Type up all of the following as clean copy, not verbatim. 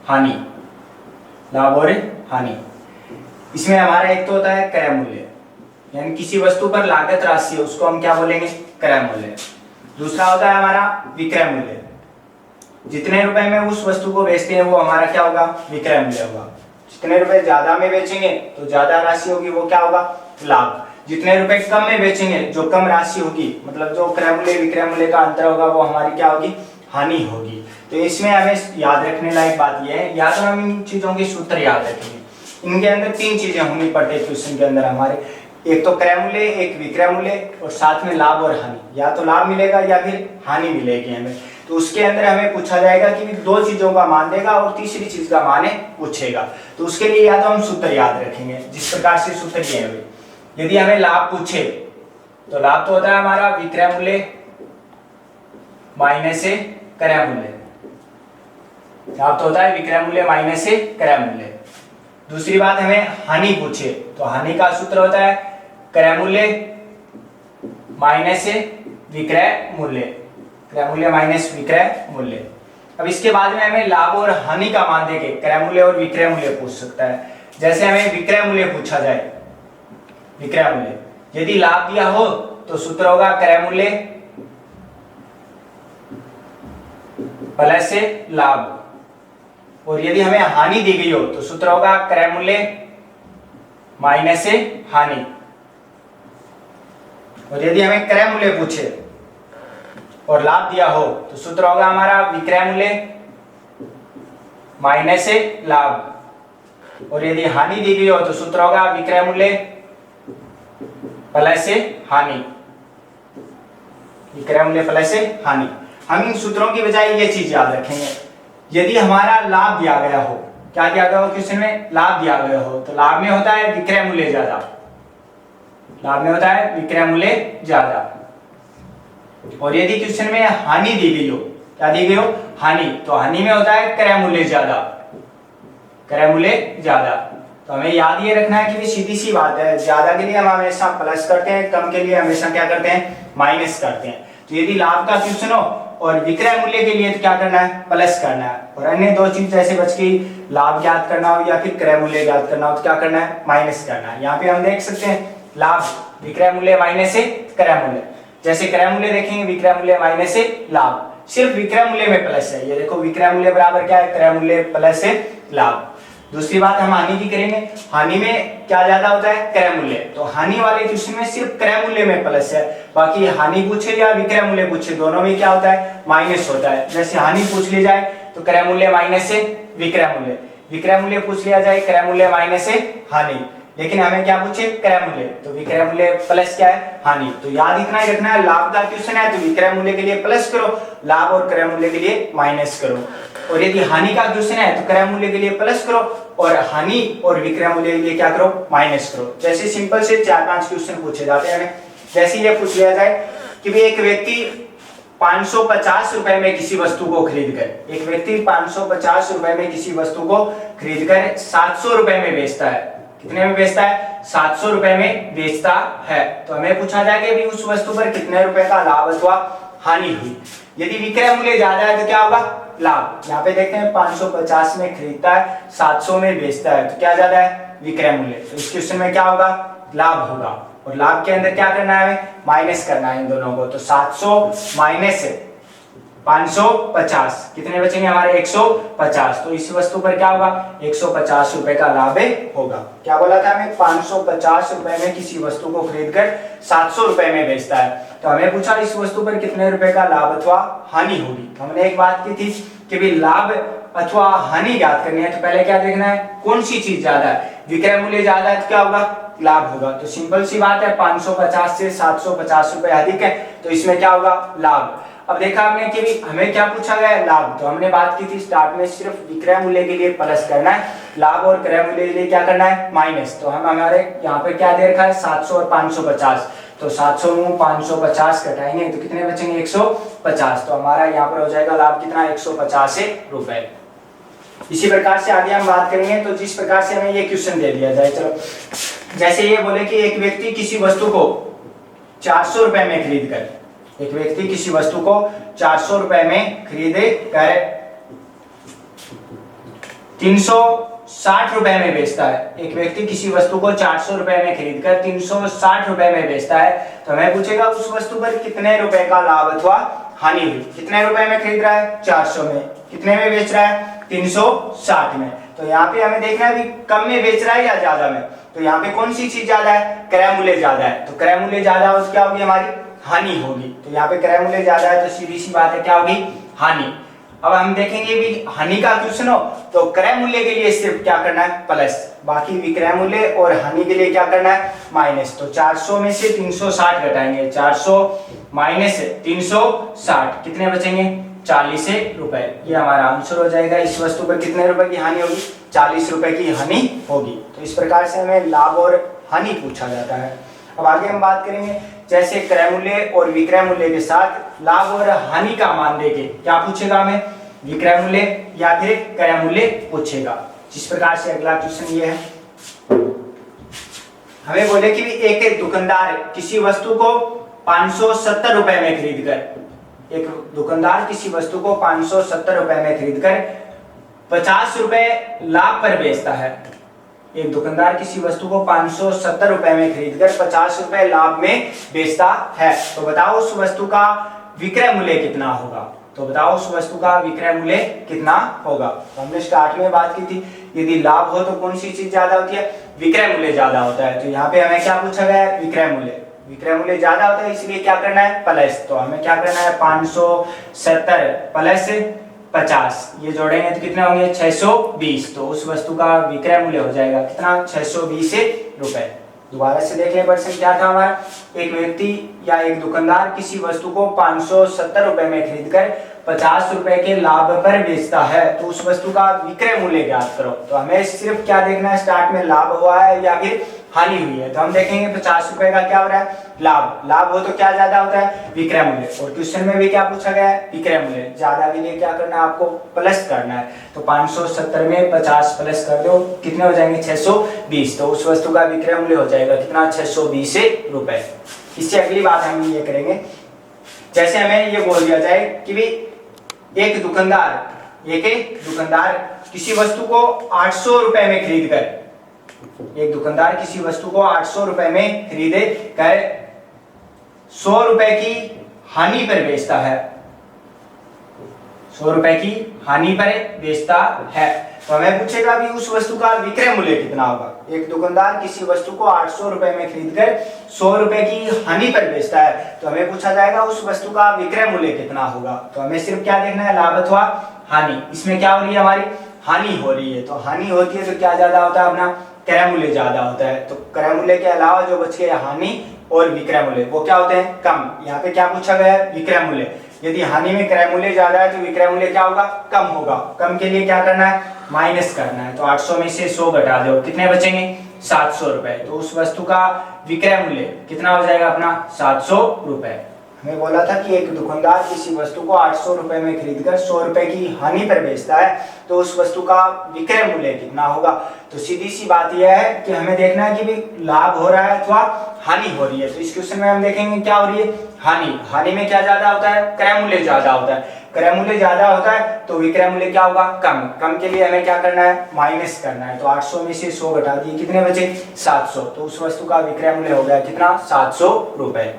हानि, लाभ और हानि। इसमें हमारा एक तो होता है क्रय मूल्य, यानी किसी वस्तु पर लागत राशि है उसको हम क्या बोलेंगे, क्रय मूल्य। दूसरा होता है हमारा विक्रय मूल्य, जितने रुपए में उस वस्तु को बेचते हैं वो हमारा क्या होगा, विक्रय मूल्य होगा। जितने रुपए ज्यादा में बेचेंगे तो ज्यादा राशि होगी, वो क्या होगा, लाभ। जितने रुपए कम में बेचेंगे, जो कम राशि होगी, मतलब जो क्रय मूल्य विक्रय मूल्य का अंतर होगा, वो हमारी क्या होगी, हानि होगी। तो इसमें हमें याद रखने लायक बात यह है, या तो हम इन चीजों के सूत्र याद रखेंगे। इनके अंदर तीन चीजें होनी पड़ती है क्वेश्चन के अंदर हमारे, एक तो क्रय मूल्य, एक विक्रय मूल्य और साथ में लाभ और हानि। या तो लाभ मिलेगा या फिर हानि मिलेगी हमें। तो उसके अंदर हमें पूछा जाएगा कि दो चीजों का मान देगा और तीसरी चीज का मान पूछेगा। तो उसके लिए या तो हम सूत्र याद रखेंगे, जिस प्रकार से सूत्र ये है, यदि हमें लाभ पूछे तो लाभ तो होता है हमारा विक्रय मूल्य माइनस से क्रय मूल्य। लाभ तो होता है विक्रय मूल्य माइनस से क्रय मूल्य। दूसरी बात, हमें हानि पूछे तो हानि का सूत्र होता है क्रय मूल्य माइनस से विक्रय मूल्य, क्रय मूल्य माइनस विक्रय मूल्य। अब इसके बाद में हमें लाभ और हानि का मान देके क्रय मूल्य और विक्रय मूल्य पूछ सकता है। जैसे हमें विक्रय मूल्य पूछा जाए, विक्रय मूल्य, यदि लाभ दिया हो तो सूत्र होगा क्रय मूल्य प्लस से लाभ, और यदि हमें हानि दी गई हो तो सूत्र होगा क्रय मूल्य माइनस से हानि। और यदि हमें क्रय मूल्य पूछे और लाभ दिया हो तो सूत्र होगा हमारा विक्रय मूल्य माइनस से लाभ, और यदि हानि दी गई हो तो सूत्र होगा विक्रय मूल्य प्लस से हानि, विक्रय मूल्य प्लस से हानि। हम इन सूत्रों की बजाय ये चीज याद रखेंगे, यदि हमारा लाभ दिया गया हो, क्या दिया गया हो क्वेश्चन में, लाभ दिया गया हो, तो लाभ में होता है विक्रय मूल्य ज्यादा, लाभ में होता है विक्रय मूल्य ज्यादा। और यदि क्वेश्चन में हानि दी गई हो, क्या दी गई हो, हानि, तो हानि में होता है क्रय मूल्य ज्यादा, क्रय मूल्य ज्यादा। तो हमें याद ये रखना है कि सीधी सी बात है, ज्यादा के लिए हम हमेशा प्लस करते हैं, कम के लिए हमेशा क्या करते हैं, माइनस करते हैं। तो यदि लाभ का क्वेश्चन हो और विक्रय मूल्य के लिए तो क्या करना है, प्लस करना है। और अन्य दो चीज जैसे बच गई, लाभ ज्ञात करना हो या फिर क्रय मूल्य ज्ञात करना हो, तो क्या करना है, माइनस करना है। यहाँ पे हम देख सकते हैं लाभ विक्रय मूल्य माइनस से क्रय मूल्य, जैसे क्रय मूल्य देखेंगे विक्रय मूल्य माइनस से लाभ, सिर्फ विक्रय मूल्य में प्लस है। ये देखो विक्रय मूल्य बराबर क्या है, क्रय मूल्य प्लस से लाभ। दूसरी बात हम हानि की करेंगे, हानि में क्या ज्यादा होता है, क्रय मूल्य। तो हानि वाले क्वेश्चन में सिर्फ क्रय मूल्य में प्लस है, बाकी हानि पूछे या विक्रय मूल्य पूछे दोनों में क्या होता है, माइनस होता है। जैसे हानि पूछ ली जाए तो क्रय मूल्य माइनस से विक्रय मूल्य, विक्रय मूल्य पूछ लिया जाए क्रय मूल्य माइनस से हानि। लेकिन हमें क्या पूछे, क्रय मूल्य, तो विक्रय मूल्य प्लस क्या है, हानि। तो याद इतना ही रखना है, लाभ का क्वेश्चन है तो विक्रय मूल्य के लिए प्लस करो, लाभ और क्रय मूल्य के लिए माइनस करो। और यदि हानि का क्वेश्चन है तो क्रय मूल्य के लिए प्लस करो और हानि और विक्रय मूल्य के लिए क्या करो, माइनस करो। जैसे सिंपल से 4-5 क्वेश्चन पूछे जाते हैं। जैसे ये पूछ लिया जाए कि भाई एक व्यक्ति 550 रुपए में किसी वस्तु को खरीद कर, एक व्यक्ति 550 रुपए में किसी वस्तु को खरीद कर 700 रुपए में बेचता है। कितने में बेचता है, 700 रुपए में बेचता है। तो हमें पूछा जाएगा कि उस वस्तु पर कितने रुपए का लाभ अथवा हानि हुई। यदि विक्रय मूल्य ज्यादा है तो क्या होगा, लाभ। यहाँ पे देखते हैं 550 में खरीदता है, 700 में बेचता है, तो क्या ज्यादा है, विक्रय मूल्य। तो इस क्वेश्चन में क्या होगा, लाभ होगा। और लाभ के अंदर क्या करना है, हमें माइनस करना है इन दोनों को। तो 700 माइनस 550 कितने बचेंगे हमारे, 150। तो इस वस्तु पर क्या होगा, 150 रुपए का लाभ होगा। क्या बोला था हमें, 550 रुपए में किसी वस्तु को खरीदकर 700 रुपए में बेचता है। तो हमें पूछा इस वस्तु पर कितने रुपए का लाभ अथवा हानि होगी। तो हमने एक बात की थी कि भी लाभ अथवा हानि ज्ञात करनी है तो पहले क्या देखना है, कौन सी चीज ज्यादा है। विक्रय मूल्य ज्यादा है तो क्या होगा, लाभ होगा। तो सिंपल सी बात है, 550 से 750 रुपए अधिक है तो इसमें क्या होगा, लाभ। अब देखा हमने कि हमें क्या पूछा गया है, लाभ। तो हमने बात की थी स्टार्ट में सिर्फ विक्रय मूल्य के लिए प्लस करना है, लाभ और क्रय मूल्य के लिए क्या करना है, माइनस। तो हम हमारे यहाँ पे क्या दे रखा है, 700 और 550। तो 700 में 550 घटाएंगे तो कितने बचेंगे, 150। तो हमारा यहाँ पर हो जाएगा लाभ कितना, 150 रुपए। इसी प्रकार से आगे हम बात करेंगे। तो जिस प्रकार से हमें ये क्वेश्चन दे दिया जाए, चलो जैसे ये बोले कि एक व्यक्ति किसी वस्तु को 400 रुपए में खरीद कर, एक व्यक्ति किसी वस्तु को 400 रुपए में खरीदे कर 360 रुपए में बेचता है, एक व्यक्ति किसी वस्तु को 400 रुपए में खरीद कर 360 रुपए में बेचता है, तो हमें पूछेगा उस वस्तु पर कितने रुपए का लाभ अथवा हानि हुई। कितने रुपए में खरीद रहा है, 400 में, कितने में बेच रहा है, 360 में। तो यहाँ पे हमें देखना है कम में बेच रहा है या ज्यादा में। तो यहाँ पे कौन सी चीज ज्यादा है, क्रय मूल्य ज्यादा है, तो क्रय मूल्य ज्यादा हो तो क्या होगी, हमारी हानि होगी। तो यहाँ पे क्रय मूल्य ज्यादा है तो सीधी सी बात है क्या होगी, हानि। अब हम देखेंगे भी हानि का क्वेश्चन हो तो क्रय मूल्य के लिए सिर्फ क्या करना है, प्लस, बाकी विक्रय मूल्य और हानि के लिए क्या करना है, माइनस। तो 400 में से 360 घटाएंगे, 400 माइनस 360 कितने बचेंगे, 40 रुपए। ये हमारा आंसर हो जाएगा। इस वस्तु पर कितने रुपए की हानि होगी, 40 रुपए की हानि होगी। तो इस प्रकार से हमें लाभ और हानि पूछा जाता है। अब आगे हम बात करेंगे जैसे क्रय मूल्य और विक्रय मूल्य के साथ लाभ और हानि का मान देके क्या पूछेगा हमें, विक्रय मूल्य या फिर क्रय मूल्य पूछेगा। जिस प्रकार से अगला क्वेश्चन ये है, हमें बोले कि एक दुकानदार किसी वस्तु को 570 रुपए में खरीद कर, एक दुकानदार किसी वस्तु को 570 रुपए में खरीद कर 50 रुपए लाभ पर बेचता है। एक दुकानदार किसी वस्तु को 570 रुपए में खरीदकर 50 रुपए लाभ में बेचता है, तो बताओ उस वस्तु का विक्रय मूल्य कितना होगा। तो बताओ उस वस्तु का विक्रय मूल्य कितना होगा। तो हमने स्टार्ट में बात की थी, यदि लाभ हो तो कौन सी चीज ज्यादा होती है, विक्रय मूल्य ज्यादा होता है। तो यहाँ पे हमें क्या पूछा गया है, विक्रय मूल्य। विक्रय मूल्य ज्यादा होता है इसलिए क्या करना है, प्लस। तो हमें क्या करना है, 570 प्लस 50, ये जोड़ेंगे तो कितने होंगे, 620। तो उस वस्तु का विक्रय मूल्य हो जाएगा कितना, 620 रुपए। दोबारा से देख ले प्रश्न क्या था हमारा, एक व्यक्ति या एक दुकानदार किसी वस्तु को 570 रुपए में खरीदकर 50 रुपए के लाभ पर बेचता है, तो उस वस्तु का विक्रय मूल्य ज्ञात करो। तो हमें सिर्फ क्या देखना है, स्टार्ट में लाभ हुआ है या फिर हानि हुई है। तो हम देखेंगे 50 रुपए का क्या हो रहा है, लाभ। लाभ हो तो क्या ज्यादा होता है, विक्रय मूल्य। और क्वेश्चन में भी क्या पूछा गया है, विक्रय मूल्य। ज्यादा के लिए क्या करना है, आपको प्लस करना है। तो 570 में 50 प्लस कर दो, कितने हो जाएंगे, 620। तो उस वस्तु का विक्रय मूल्य हो जाएगा कितना, 620 रुपए। इससे अगली बात हम ये करेंगे, जैसे हमें ये बोल दिया जाए कि भी एक दुकानदार किसी वस्तु को 800 रुपए में खरीद कर, एक दुकानदार किसी वस्तु को 800 रुपए में खरीदे कर 100 रुपए की हानि पर बेचता है, 100 रुपए की हानि पर बेचता है। तो हमें पूछेगा भी उस वस्तु का विक्रय मूल्य कितना होगा। एक दुकानदार किसी वस्तु को 800 रुपए में खरीदकर 100 रुपए की हानि पर बेचता है, तो हमें पूछा जाएगा उस वस्तु का विक्रय मूल्य कितना होगा। तो हमें सिर्फ क्या देखना है, लाभ अथवा हानि। इसमें क्या हो रही है, हमारी हानि हो रही है। तो हानि होती है तो क्या ज्यादा होता है, अपना क्रय मूल्य ज्यादा होता है। तो क्रय मूल्य के अलावा जो बच गया हानि और विक्रय मूल्य, वो क्या होते हैं, कम। यहाँ पे क्या पूछा गया है, विक्रय मूल्य। यदि हानि में क्रय मूल्य ज्यादा है तो विक्रय मूल्य क्या होगा, कम होगा। कम के लिए क्या करना है, माइनस करना है। तो 800 में से 100 घटा दो, कितने बचेंगे, 700 रुपए। तो उस वस्तु का विक्रय मूल्य कितना हो जाएगा, अपना 700 रुपए। हमें बोला था कि एक दुकानदार किसी वस्तु को 800 रुपए में खरीदकर 100 रुपए की हानि पर बेचता है, तो उस वस्तु का विक्रय मूल्य कितना होगा। तो सीधी सी बात यह है कि हमें देखना है कि भी लाभ हो रहा है अथवा हानि हो रही है। तो इस क्वेश्चन में हम देखेंगे क्या हो रही है, हानि। हानि में क्या ज्यादा होता है, क्रय मूल्य ज्यादा होता है। क्रय मूल्य ज्यादा होता है तो विक्रय मूल्य क्या होगा, कम। कम के लिए हमें क्या करना है, माइनस करना है। तो 800 में से 100 घटा दिए, कितने बचे, 700। तो उस वस्तु का विक्रय मूल्य हो गया कितना, 700 रुपए।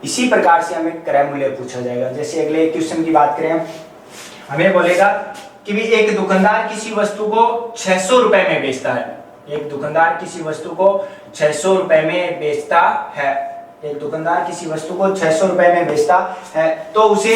इसी प्रकार से हमें क्रय मूल्य पूछा जाएगा। जैसे अगले क्वेश्चन की बात करें, हमें बोलेगा कि भी एक दुकानदार किसी वस्तु को 600 रुपए में बेचता है। एक दुकानदार किसी वस्तु को 600 रुपए में बेचता है। एक दुकानदार किसी वस्तु को 600 रुपए में बेचता है, तो उसे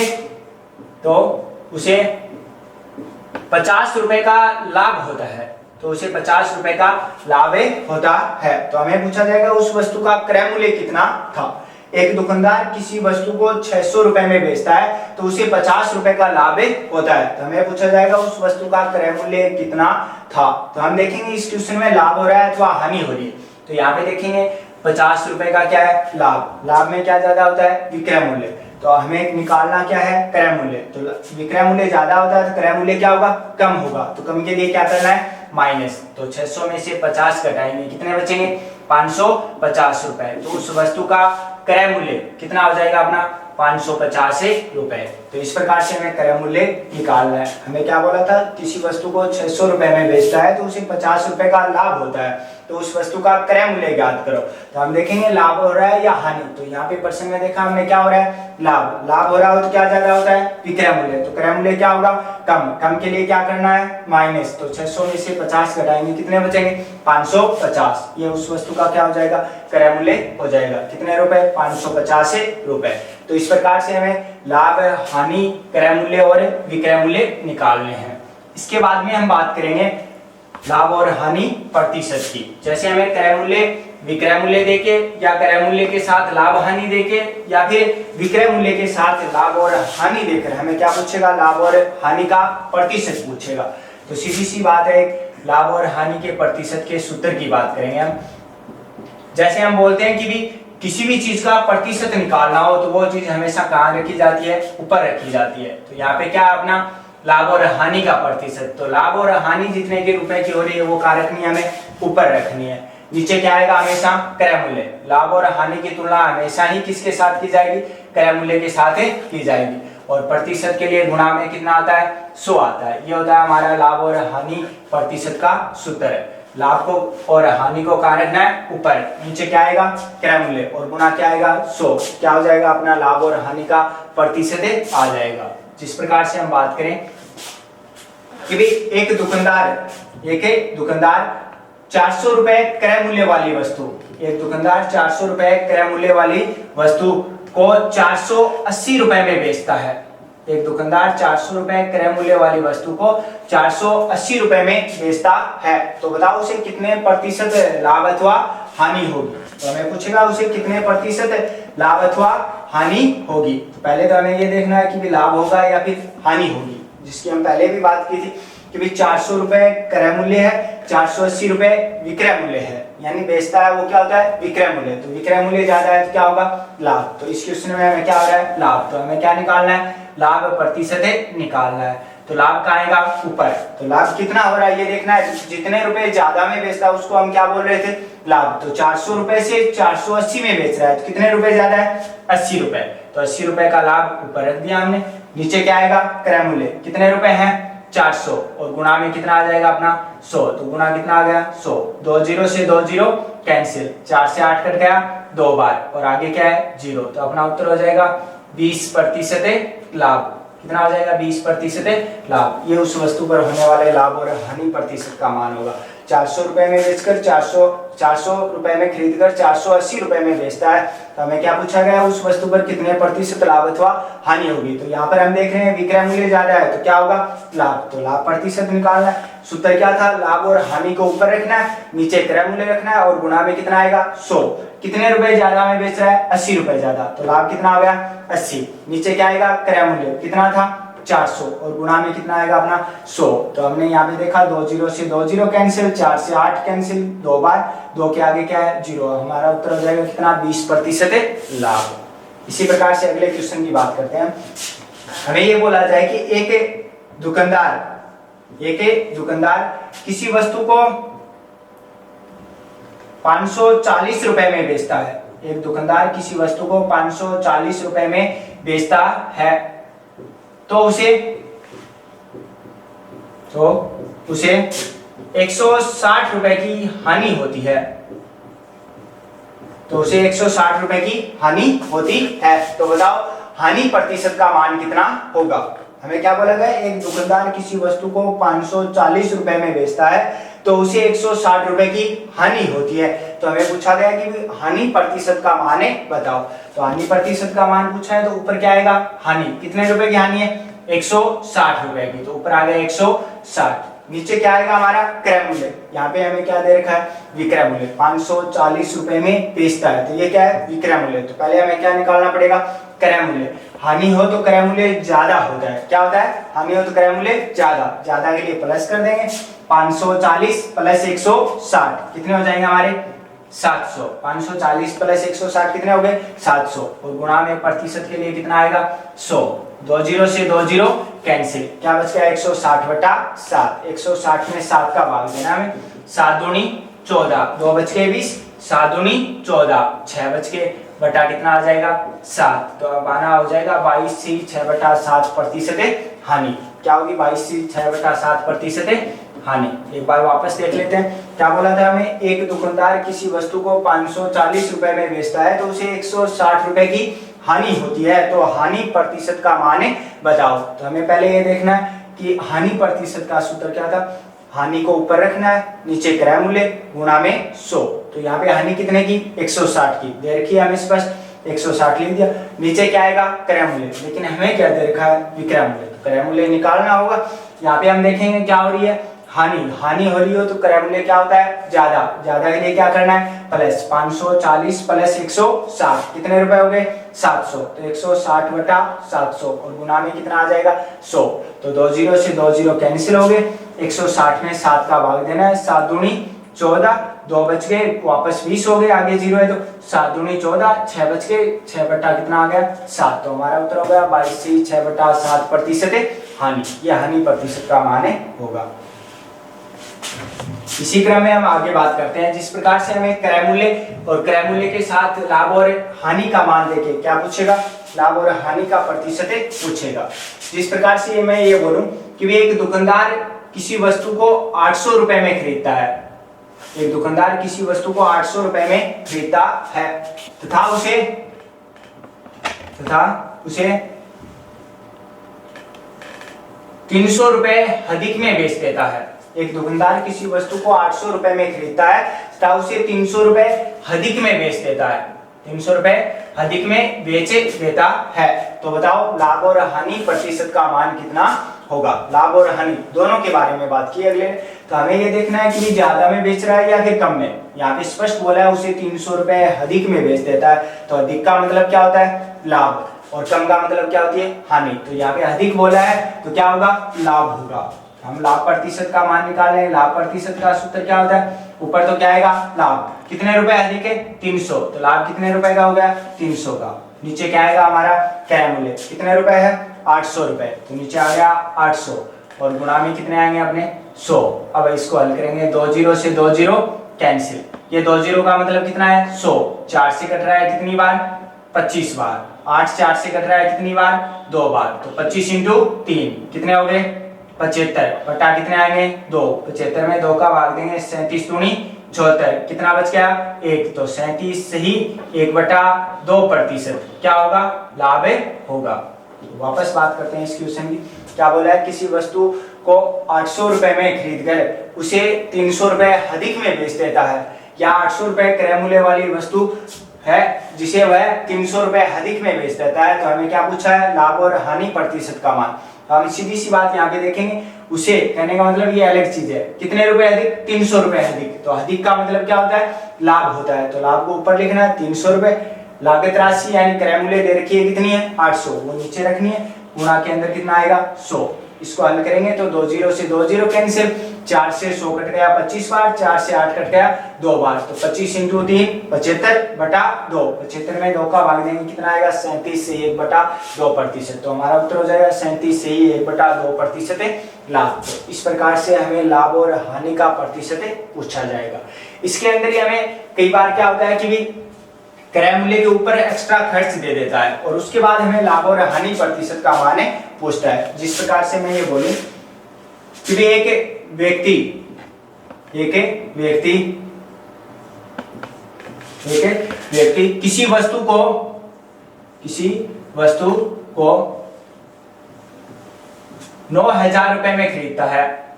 50 रुपए का लाभ होता है। तो उसे 50 रुपए का लाभ होता है। तो हमें पूछा जाएगा उस वस्तु का क्रय मूल्य कितना था। एक दुकानदार किसी वस्तु को 600 रुपए में बेचता है, तो उसे 50 रुपए का लाभ होता है। तो हमें पूछा जाएगा उस वस्तु का क्रय मूल्य कितना था। तो हम देखेंगे इस क्वेश्चन में लाभ हो रहा है अथवा हानि हो रही है। तो यहाँ पे देखेंगे 50 रुपए का क्या है, लाभ। लाभ में क्या ज्यादा होता है, विक्रय मूल्य। तो हमें निकालना क्या है, क्रय मूल्य। तो विक्रय मूल्य ज्यादा होता है तो क्रय मूल्य क्या होगा, कम होगा। तो कम के लिए क्या करना है, माइनस। तो 600 में से 50 घटाएंगे, कितने बचेंगे, 550 रुपए। तो उस वस्तु का क्रय मूल्य कितना हो जाएगा, अपना 550 रुपए। तो इस प्रकार से हमें क्रय मूल्य निकालना है। हमें क्या बोला था, किसी वस्तु को 600 रुपए में बेचता है तो उसे 50 रुपए का लाभ होता है, तो उस वस्तु का क्रय मूल्य ज्ञात करो। तो हम देखेंगे लाभ हो रहा है या हानि। तो यहाँ पे प्रश्न में देखा हमने क्या हो रहा है, लाभ। लाभ हो रहा हो तो क्या ज्यादा होता है, विक्रय मूल्य। तो क्रय मूल्य क्या होगा, कम। कम के लिए क्या करना है, माइनस। तो 600 में से 50 घटाएंगे, कितने बचेंगे, 550। ये उस वस्तु का क्या हो जाएगा, क्रय मूल्य हो जाएगा। कितने रुपए, 550 रुपए। तो इस प्रकार से हमें लाभ, हानि, क्रय मूल्य और विक्रय मूल्य निकालने हैं। इसके बाद में हम बात करेंगे लाभ और हानि प्रतिशत की। जैसे हमें क्रय मूल्य विक्रय मूल्य देके, या क्रय मूल्य के साथ लाभ हानि देके, या फिर विक्रय मूल्य के साथ लाभ और हानि देकर हमें क्या पूछेगा, लाभ और हानि का प्रतिशत पूछेगा। तो सीधी सी बात है, लाभ और हानि के प्रतिशत के सूत्र की बात करेंगे हम। जैसे हम बोलते हैं कि भी किसी भी चीज का प्रतिशत निकालना हो तो वो चीज हमेशा कहाँ रखी जाती है, ऊपर रखी जाती है। तो यहाँ पे क्या है अपना लाभ और हानि का प्रतिशत। तो लाभ और हानि जितने के रुपए की हो रही है वो क्या रखनी है, हमें ऊपर रखनी है। नीचे क्या आएगा, हमेशा क्रय मूल्य। लाभ और हानि की तुलना हमेशा ही किसके साथ की जाएगी, क्रय मूल्य के साथ की जाएगी। और प्रतिशत के लिए गुणा में कितना आता है, 100 आता है। ये होता है हमारा लाभ और हानि प्रतिशत का सूत्र है। लाभ को और हानि को कहाँ रखना है, ऊपर। नीचे क्या आएगा, क्रय मूल्य, और गुणा क्या आएगा, 100। क्या हो जाएगा, अपना लाभ और हानि का प्रतिशत आ जाएगा। जिस प्रकार से हम बात करें कि भी एक दुकानदार 400 रुपए क्रय मूल्य वाली वस्तु, एक दुकानदार 400 रुपए क्रय मूल्य वाली वस्तु को 480 रुपए में बेचता है। एक दुकानदार 400 रुपए क्रय मूल्य वाली वस्तु को 480 रुपए में बेचता है। तो बताओ उसे कितने प्रतिशत लाभ अथवा हानि होगी। तो हमें पूछेगा उसे कितने प्रतिशत लाभ अथवा हानि होगी। तो पहले तो हमें ये देखना है कि भी लाभ होगा या फिर हानि होगी, जिसकी हम पहले भी बात की थी कि भी 400 रुपए क्रय मूल्य है, 480 रुपए विक्रय मूल्य है, यानी बेचता है वो क्या होता है, विक्रय मूल्य। तो विक्रय मूल्य ज्यादा है तो क्या होगा, लाभ। तो इस क्वेश्चन में हमें क्या हो रहा है, लाभ। तो हमें क्या निकालना है, लाभ प्रतिशत निकालना है। तो लाभ का आएगा ऊपर। तो लाभ कितना हो रहा है ये देखना है। जितने रुपए ज्यादा में बेचता है उसको हम क्या बोल रहे थे, लाभ। तो 400 रुपए से 480 में बेच रहा है तो कितने रुपए ज्यादा है, 80 रुपए। तो 80 रुपए का लाभ ऊपर रख दिया हमने। नीचे क्या आएगा, क्रय मूल्य। कितने रुपए हैं, 400, और गुणा में कितना आ जाएगा अपना 100। तो गुणा कितना आ गया, 100। 2 0 से 2 0 कैंसिल, 4 से 8 कट गया 2 बार, और आगे क्या है 0। तो अपना उत्तर हो जाएगा 20% लाभ। कितना हो जाएगा, 20% लाभ। ये उस वस्तु पर होने वाले लाभ और हानि प्रतिशत का मान होगा। 400 रुपए में बेचकर 400 रुपए में खरीदकर 480 रुपए में बेचता है। तो हमें क्या पूछा गया, उस वस्तु पर कितने प्रतिशत लाभ अथवा हानि होगी। तो यहाँ पर हम देख रहे हैं विक्रय मूल्य ज्यादा है तो क्या होगा, लाभ। तो लाभ प्रतिशत निकालना है। सूत्र क्या था, लाभ और हानि को ऊपर रखना है, नीचे क्रय मूल्य रखना है, और गुणा में कितना आएगा 100। कितने रुपए ज्यादा में बेच रहा है, 80 रुपए ज्यादा। तो लाभ कितना हो गया, 80। नीचे क्या आएगा, क्रय मूल्य कितना था 400, और गुणा में कितना आएगा अपना 100। तो हमने यहाँ पे देखा 2 0 से 2 0 कैंसिल, 4 से 8 कैंसिल 2 बार, 2 के आगे क्या है 0। हमारा उत्तर हो जाएगा कितना, 20% लाभ। इसी प्रकार से अगले क्वेश्चन की बात करते हैं। हमें ये बोला जाए कि एक दुकानदार किसी वस्तु को 540 रुपए में बेचता है। एक दुकानदार किसी वस्तु को 540 रुपए में बेचता है तो उसे 160 रुपए की हानि होती है। तो उसे 160 रुपए की हानि होती है। तो बताओ हानि प्रतिशत का मान कितना होगा। हमें क्या बोला गया, एक दुकानदार किसी वस्तु को 540 रुपए में बेचता है तो उसे 160 रुपए की हानि होती है। तो हमें पूछा गया कि हानि प्रतिशत का मान है बताओ। तो हानि प्रतिशत का मान पूछा है तो ऊपर क्या आएगा, हानि। कितने रुपए की हानि है, 160 रुपए की। तो ऊपर आ गया 160। नीचे क्या आएगा हमारा, क्रय मूल्य। यहाँ पे हमें क्या दे रखा है, विक्रय मूल्य। 540 रुपए में बेचता है तो ये क्या है, विक्रय मूल्य। तो पहले हमें क्या निकालना पड़ेगा, क्रय मूल्य। हानि हो तो क्रय मूल्य ज्यादा होता है। क्या होता है, हानि हो तो क्रय मूल्य ज्यादा के लिए प्लस कर देंगे। 540 प्लस 160 कितने हो जाएंगे हमारे, 700। 540 प्लस 160 कितने हो गए, 700। और गुणा में प्रतिशत के लिए कितना आएगा, 100। 2 0 से 2 0 कैंसिल, क्या बच गया 160/7। 160 में 7 का भाग देना हमें। 7 दूनी 14, 2 बच के 20, 7 दूनी 14, 6 बच के बटा कितना आ जाएगा 7। तो अब आना हो जाएगा 22/6/7% हानि। क्या होगी 22/6/7% हानि। एक बार वापस देख लेते हैं क्या बोला था हमें। एक दुकानदार किसी वस्तु को 540 रुपए में बेचता है तो उसे 160 रुपए की हानि होती है, तो हानि प्रतिशत का मान बताओ। तो हमें पहले ये देखना है कि हानि प्रतिशत का सूत्र क्या था। हानि को ऊपर रखना है, नीचे क्रय मूल्य गुणा में 100। तो यहाँ पे हानि कितने की 160 की दे रखी है, हमें स्पष्ट 160 लिख दिया। नीचे क्या आएगा क्रय मूल्य, लेकिन हमें क्या दे रखा है विक्रय मूल्य, तो क्रय मूल्य निकालना होगा। यहाँ पे हम देखेंगे क्या हो रही है हानि हो रही हो तो क्रय मूल्य क्या होता है ज्यादा के लिए क्या करना है प्लस 540 प्लस 160 कितने रुपए हो गए 700। तो 160/700 और गुणा में कितना आ जाएगा 100। तो 2 0 से 2 0 कैंसिल हो गए। 160 में 7 का भाग देना है, 7 दूनी 14, 2 बच गए वापस 20 हो गए, आगे 0 है तो 7 दूनी 14, 6 बच गए, 6 बटा कितना आ गया 7। तो हमारा उत्तर हो गया 22/6/7% हानि। यह हानि प्रतिशत का मान होगा। इसी क्रम में हम आगे बात करते हैं। जिस प्रकार से हमें क्रय मूल्य और क्रय मूल्य के साथ लाभ और हानि का मान देके क्या पूछेगा, लाभ और हानि का प्रतिशत पूछेगा। जिस प्रकार से मैं ये बोलूं कि एक दुकानदार किसी वस्तु को 800 रुपए में खरीदता है, एक दुकानदार किसी वस्तु को 800 रुपए में खरीदता है तथा उसे 300 रुपए अधिक में बेच देता है। एक दुकानदार किसी वस्तु को 800 रुपए में खरीदता है तथा उसे 300 रुपए अधिक में बेच देता है, 300 रुपए अधिक में बेच देता है। तो बताओ लाभ और हानि प्रतिशत का मान कितना होगा। लाभ और हानि दोनों के बारे में बात की अगले। तो हमें ये देखना है कि ज्यादा में बेच रहा है या फिर कम में। यहाँ पे स्पष्ट बोला है उसे 300 रुपए अधिक में बेच देता है, तो अधिक का मतलब क्या होता है लाभ और कम का मतलब क्या होती है हानि। तो यहाँ पे अधिक बोला है तो क्या होगा लाभ होगा। हम लाभ प्रतिशत का मान निकालें, लाभ प्रतिशत का सूत्र क्या होता है, ऊपर तो क्या आएगा लाभ कितने रुपए अधिक है 300, तो लाभ कितने रुपए का हो गया 300 का। नीचे क्या आएगा हमारा क्रय मूल्य कितने रुपए है 800 रुपए, तो नीचे आ गया 800 और गुणा में कितने आएंगे अपने 100। अब इसको हल करेंगे, 2 0 से 2 0 कैंसिल, ये 2 0 का मतलब कितना है 100, 4 से कट रहा है कितनी बार 25 बार, 8 4 से कट रहा है कितनी बार 2 बार, तो 25 × 3 कितने हो गए 75 बटा कितने आएंगे 2, 75 में 2 का भाग देंगे 37 दूनी 74, कितना बच गया 1, तो 37 से ही 1/2% क्या होगा लाभ होगा। तो वापस बात करते हैं इस क्वेश्चन की। क्या बोला है किसी वस्तु को 800 रुपए में खरीद कर उसे 300 रुपए अधिक में बेच देता है, या 800 रुपए क्रय मूल्य वाली वस्तु है जिसे वह 300 रुपए अधिक में बेच देता है। तो हमें क्या पूछा है लाभ और हानि प्रतिशत का मान। हम सीधी सी बात यहाँ पे देखेंगे, उसे कहने का मतलब ये अलग चीज है, कितने रुपए अधिक 300 रुपए अधिक, तो अधिक का मतलब क्या होता है लाभ होता है। तो लाभ को ऊपर लिखना है 300 रुपए, लागत राशि यानी क्रय मूल्य दे रखी है कितनी है 800, वो नीचे रखनी है, गुणा के अंदर कितना आएगा 100। इसको हल करेंगे तो 2 0 से 2 0 कैंसिल, 4 से 100 कट गया 25 बार, 4 से 8 कट गया 2 बार, तो 25 × 3 75/2, 75 में 2 का भाग देंगे कितना आएगा 37 से 1/2%। तो हमारा उत्तर हो जाएगा 37 से ही 1/2% लाभ। तो इस प्रकार से हमें लाभ और हानि का प्रतिशत पूछा जाएगा। इसके अंदर ही हमें कई बार क्या होता है कि भी क्रय मूल्य के ऊपर एक्स्ट्रा खर्च दे देता है और उसके बाद हमें लाभ और हानि प्रतिशत का मान पूछता है। जिस प्रकार से मैं ये बोलूं कि एक व्यक्ति किसी वस्तु को 9,000 रुपए में खरीदता है,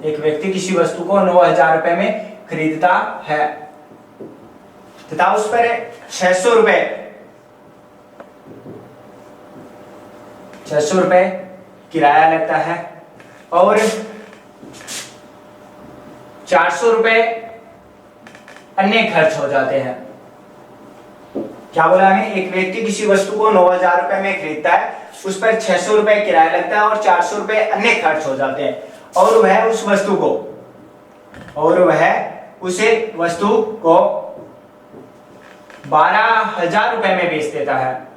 एक व्यक्ति किसी वस्तु को 9,000 रुपए में खरीदता है तथा उस पर 600 रुपए किराया लगता है और 400 रुपए अन्य खर्च हो जाते हैं। क्या बोला हमें, एक व्यक्ति किसी वस्तु को 9,000 रुपए में खरीदता है, उस पर 600 रुपए किराया लगता है और 400 रुपए अन्य खर्च हो जाते हैं, और वह उस वस्तु को 12,000 रुपए में बेच देता है,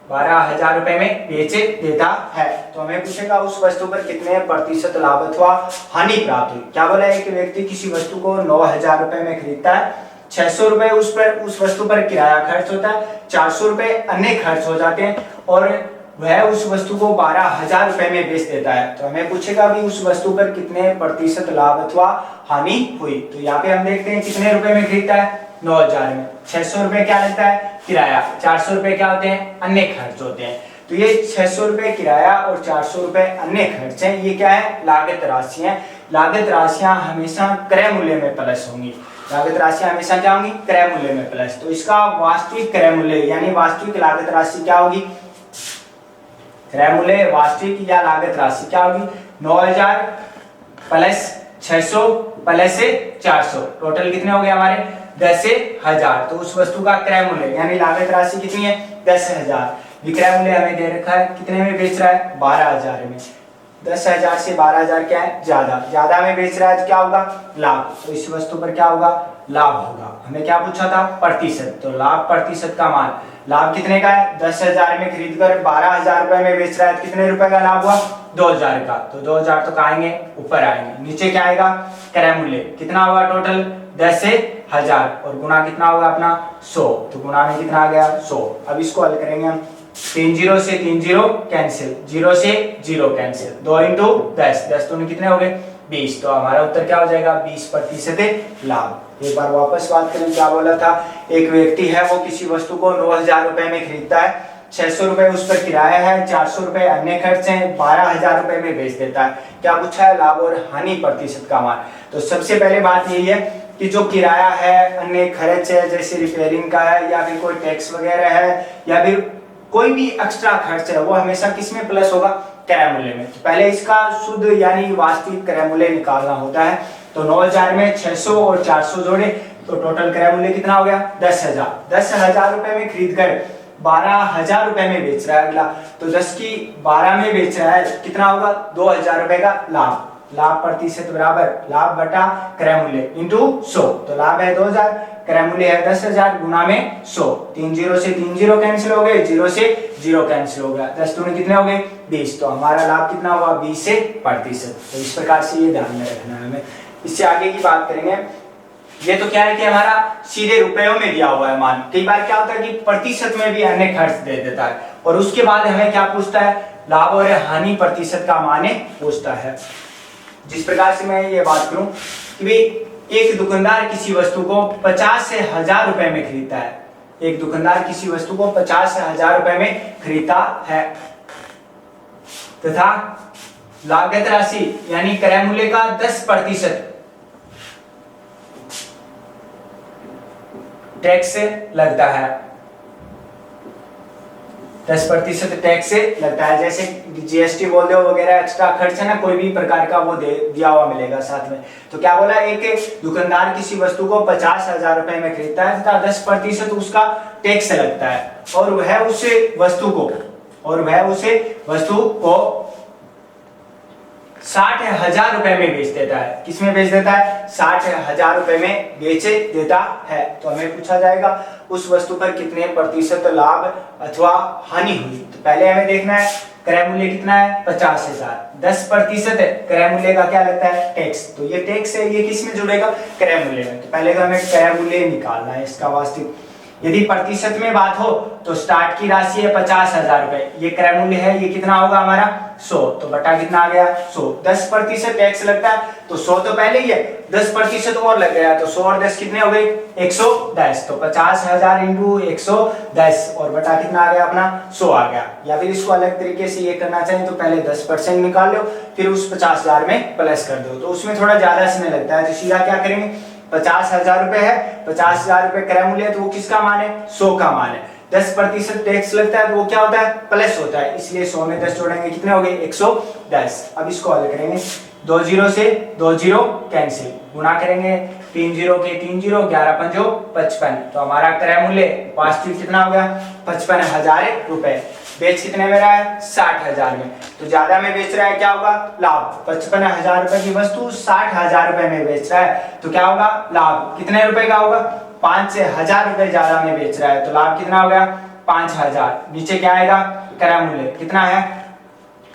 12,000 रुपए में बेच देता है। तो हमें पूछेगा उस वस्तु पर कितने प्रतिशत लाभ अथवा हानि प्राप्त हुई। क्या बोला है कि व्यक्ति किसी वस्तु को 9,000 रुपए में खरीदता है, 600 रुपए उस वस्तु पर किराया खर्च होता है, 400 रुपए अन्य खर्च हो जाते हैं और वह उस वस्तु को 12,000 रुपए में बेच देता है। तो हमें पूछेगा भी उस वस्तु पर कितने प्रतिशत लाभ अथवा हानि हुई। तो यहाँ पे हम देखते हैं कितने रुपए में खरीदता है, 9,000 में। 600 रुपए क्या लगता है, किराया। 400 रुपए क्या होते हैं, अन्य खर्च होते हैं। तो ये 600 रुपए किराया और 400 रुपए अन्य खर्च हैं, ये क्या है, लागत राशि है। लागत राशियां हमेशा क्रय मूल्य में प्लस होंगी। लागत राशियां हमेशा क्या होंगी, क्रय मूल्य में प्लस। तो इसका वास्तविक क्रय मूल्य यानी वास्तविक लागत राशि क्या होगी, क्रय मूल्य वास्तविक या लागत राशि क्या होगी, 9,000 प्लस 600 प्लस 400, टोटल कितने हो गए हमारे, 10,000। तो उस वस्तु का क्रय मूल्य यानी लागत राशि कितनी है, 10,000। विक्रय मूल्य हमें दे रखा है, कितने में बेच रहा है, 12,000 में। 10,000 से 12,000 क्या है, ज्यादा में बेच रहा है तो क्या होगा, लाभ। तो इस वस्तु पर क्या होगा, लाभ होगा। हमें क्या पूछा था, प्रतिशत। तो लाभ प्रतिशत का मान, लाभ कितने का है, 10,000 में खरीद कर 12,000 रुपए में बेच रहा है, कितने रुपए का लाभ हुआ, 2,000 का। तो 2,000 तो कहाँ आएंगे, ऊपर आएंगे। नीचे क्या आएगा, क्रय मूल्य कितना होगा, टोटल 10,000 और गुना कितना होगा अपना 100। तो गुना में कितना आ गया, 100। अब इसको हल करेंगे हम, 3 0 से 3 0 कैंसिल, 0 से 0 कैंसिल, 2 इंटू 10, 10 तो कितने हो गए, 20। तो हमारा उत्तर क्या हो जाएगा, 20% लाभ। एक बार वापस बात करें, क्या बोला था, एक व्यक्ति है वो किसी वस्तु को 9,000 रुपए में खरीदता है, 600 रुपए उस पर किराया है, 400 रुपए अन्य खर्च हैं, 12,000 रुपए में बेच देता है। क्या पूछा है, लाभ और हानि प्रतिशत का मान। तो सबसे पहले बात यही है कि जो किराया है, अन्य खर्च है जैसे रिपेयरिंग का है या फिर कोई टैक्स वगैरह है या फिर कोई भी एक्स्ट्रा खर्च है, वो हमेशा किस में प्लस होगा, क्रय मूल्य में। तो पहले इसका शुद्ध यानी वास्तविक क्रय मूल्य निकालना होता है। तो 9,000 में 600 और 400 जोड़े तो टोटल क्रय मूल्य कितना हो गया, 10,000। 10,000 रुपए में खरीद कर 12,000 रुपए में बेच रहा है अगला, तो 10 की 12 में बेच रहा है, कितना होगा, 2,000 रुपए का लाभ। लाभ प्रतिशत बराबर लाभ बटा क्रय मूल्य इंटू 100। तो लाभ है 2,000, क्रय मूल्य है 10,000, गुना में 100। 3 0 से 3 0 कैंसिल हो गए, 0 से 0 कैंसिल हो गया, 10 दूनी कितने हो गए, 20। तो हमारा लाभ कितना हुआ, 20%। तो इस प्रकार से ये ध्यान में रखना है हमें। इससे आगे की बात करेंगे। ये तो क्या है कि हमारा सीधे रुपयों में दिया हुआ है मान। कई बार क्या होता है कि प्रतिशत में भी अन्य खर्च दे देता है और उसके बाद हमें क्या पूछता है, लाभ और हानि प्रतिशत का मान पूछता है। जिस प्रकार से मैं ये बात करूं कि भाई एक दुकानदार किसी वस्तु को 50 से 1,000 रुपए में खरीदता है, एक दुकानदार किसी वस्तु को 50 से 1,000 रुपए में खरीदता है तथा लागत राशि यानी क्रय मूल्य का 10% टैक्स लगता है, 10% टैक्स लगता है। जैसे जीएसटी बोल दो वगैरह एक्स्ट्रा खर्च है ना, कोई भी प्रकार का वो दिया हुआ मिलेगा साथ में। तो क्या बोला, एक दुकानदार किसी वस्तु को 50,000 रुपए में खरीदता है तथा 10% उसका टैक्स लगता है और वह उस वस्तु को 60,000 रुपए में बेच देता है। किसमें बेच देता है, 60,000 रुपए में बेच देता है। तो हमें पूछा जाएगा उस वस्तु पर कितने प्रतिशत लाभ अथवा हानि हुई। तो पहले हमें देखना है क्रय मूल्य कितना है, 50,000, 10% क्रय मूल्य का क्या लगता है, टैक्स। तो ये टैक्स है, ये किस में जुड़ेगा, क्रय मूल्य में। तो पहले तो हमें क्रय मूल्य निकालना है इसका वास्तविक। यदि प्रतिशत में बात हो तो स्टार्ट की राशि है 50,000 रुपए, ये क्रय मूल्य है, ये कितना होगा हमारा 100। तो बटा कितना आ गया 100, 10% टैक्स लगता है तो 100 तो पहले ही है, 10% और लग गया तो 100 और 10 कितने हो गए 110। तो 50,000 इंटू 110 और बटा कितना आ गया अपना 100 आ गया। या फिर इसको अलग तरीके से ये करना चाहिए तो पहले 10% निकाल लो फिर उस 50,000 में प्लस कर दो, तो उसमें थोड़ा ज्यादा समय लगता है। तो सीधा क्या करेंगे, 50,000 रुपए है, 50,000 रुपए क्रय मूल्य है तो वो किसका मान है, 100 का मान है। 10% टैक्स लगता है तो वो क्या होता है, प्लस होता है, इसलिए 100 में 10 जोड़ेंगे कितने हो गए 110। अब इसको हल करेंगे, 2 0 से 2 0 कैंसिल, गुना करेंगे 3 0 के 3 0, 11 5 55। तो हमारा क्रय मूल्य वास्तविक कितना हो गया 55,000 रुपए। बेच कितने में रहा है 60,000 में, तो ज्यादा में बेच रहा है क्या होगा लाभ। 55,000 रुपए की वस्तु 60,000 रुपए में बेच रहा है तो क्या होगा लाभ, कितने रुपए का होगा 5 से 1,000 रुपए ज्यादा में बेच रहा है तो लाभ कितना हो गया 5,000। नीचे क्या आएगा क्रय मूल्य कितना है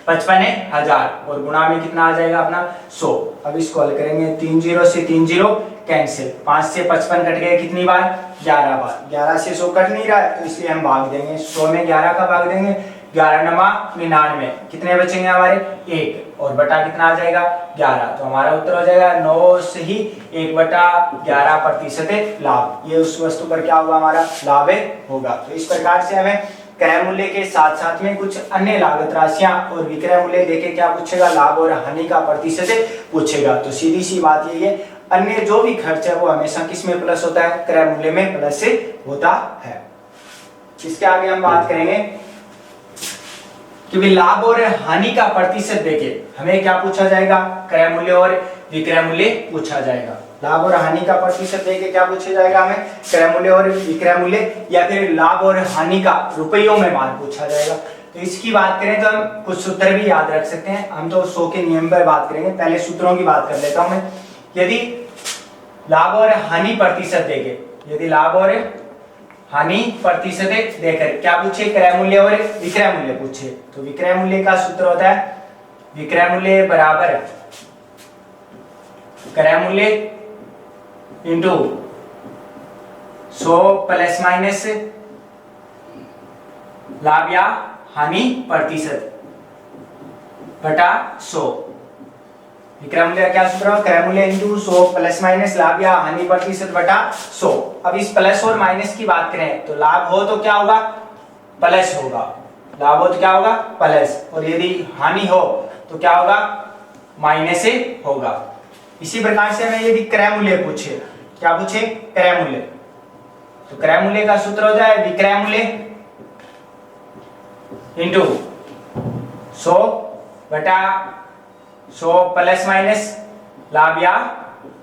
55,000 और गुणा में कितना आ जाएगा अपना 100। अब इसको हल करेंगे, 3 0 से 3 0 कैंसिल, 5 से 55 कट गए कितनी बार, 11 बार। 11 से 100 कट नहीं रहा है तो इसलिए हम भाग देंगे, 100 में 11 का भाग देंगे, 11 नमा 99, कितने बचेंगे हमारे 1 और बटा कितना आ जाएगा 11। तो हमारा उत्तर हो जाएगा 9 से ही 1/11% लाभ। ये उस वस्तु पर क्या होगा, हमारा लाभ होगा। तो इस प्रकार से हमें क्रय मूल्य के साथ साथ में कुछ अन्य लागत राशियां और विक्रय मूल्य देके क्या पूछेगा, लाभ और हानि का प्रतिशत पूछेगा। तो सीधी सी बात यही है, अन्य जो भी खर्च है वो हमेशा किस में प्लस होता है, क्रय मूल्य में प्लस से होता है। इसके आगे हम बात करेंगे कि भी लाभ और हानि का प्रतिशत देके हमें क्या पूछा जाएगा, क्रय मूल्य और विक्रय मूल्य पूछा जाएगा। लाभ और हानि का प्रतिशत देके क्या पूछा जाएगा, हमें क्रय मूल्य और विक्रय मूल्य, या फिर लाभ और हानि का रुपयों में मान पूछा जाएगा। तो इसकी बात करें तो हम कुछ सूत्र भी याद रख सकते हैं। हम तो 100 के नियम पर बात करेंगे, पहले सूत्रों की बात कर लेता हूं मैं। यदि लाभ और हानि प्रतिशत देके, यदि लाभ और हानि प्रतिशत देकर क्या पूछे, क्रय मूल्य और विक्रय मूल्य पूछे, तो विक्रय मूल्य का सूत्र होता है विक्रय मूल्य बराबर क्रय मूल्य इंटू 100 प्लस माइनस लाभ या हानि प्रतिशत बटा 100। विक्रय मूल्य क्या सूत्र है, क्रय मूल्य इंटू 100 प्लस माइनस लाभ या हानि प्रतिशत बटा 100। अब इस प्लस और माइनस की बात करें तो लाभ हो तो क्या होगा, प्लस होगा, लाभ हो तो क्या होगा प्लस, और यदि हानि हो तो क्या होगा, माइनस होगा। इसी प्रकार से हमें यदि क्रय मूल्य पूछे, क्या पूछे, क्रय मूल्य, तो क्रय मूल्य का सूत्र होता है विक्रय मूल्य इंटू 100 बटा 100 प्लस माइनस लाभ या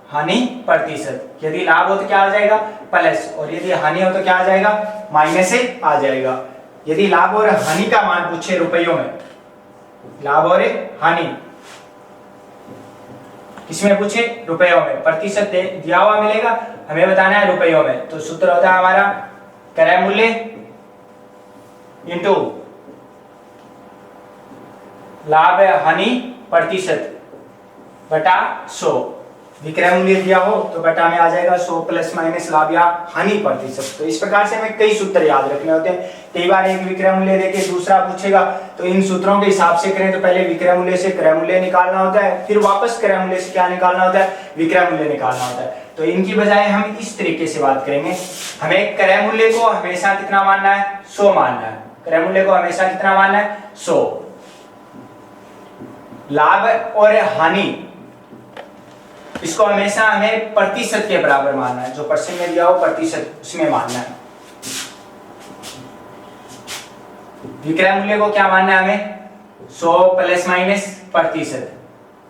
हानि प्रतिशत। यदि लाभ हो तो क्या आ जाएगा प्लस, और यदि हानि हो तो क्या आ जाएगा माइनस आ जाएगा। यदि लाभ और हानि का मान पूछे रुपयों में, लाभ और हानि किसमें पूछे, रुपयों में, प्रतिशत दिया हुआ मिलेगा, हमें बताना है रुपयों में। तो सूत्र होता है हमारा क्रय मूल्य इंटू लाभ हानि प्रतिशत बटा 100। विक्रय मूल्य दिया हो तो बटा में आ जाएगा 100 प्लस माइनस लाभ या हानि प्रतिशत। तो इस प्रकार से हमें कई सूत्र याद रखने होते हैं। कई बार एक विक्रय मूल्य देके दूसरा पूछेगा तो इन सूत्रों के हिसाब से करें तो पहले विक्रय मूल्य से क्रय मूल्य निकालना होता है, फिर वापस क्रय मूल्य से क्या निकालना होता है, विक्रय मूल्य निकालना होता है। तो इनकी बजाय हम इस तरीके से बात करेंगे, हमें क्रय मूल्य को हमेशा कितना मानना है, 100 मानना है। क्रय मूल्य को हमेशा कितना मानना है, 100। लाभ और हानि इसको हमेशा हमें प्रतिशत के बराबर मानना है, जो परसेंट में दिया हो प्रतिशत उसमें मानना है। विक्रय मूल्य को क्या मानना है हमें, 100 प्लस माइनस प्रतिशत।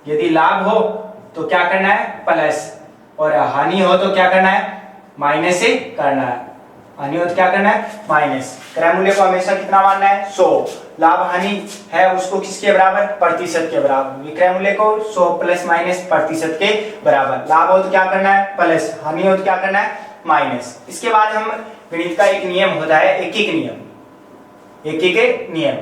यदि लाभ हो तो क्या करना है प्लस, और हानि हो तो क्या करना है माइनस से करना है। हानि हो तो क्या करना है माइनस। क्रय मूल्य को हमेशा कितना मानना है 100। लाभ हानि है उसको किसके बराबर, प्रतिशत के बराबर। विक्रय मूल्य को 100 प्लस माइनस प्रतिशत के बराबर। लाभ हो तो क्या करना है प्लस, हानि हो तो क्या करना है माइनस। इसके बाद हम गणित का एक नियम होता है एकीक नियम, एकीक नियम,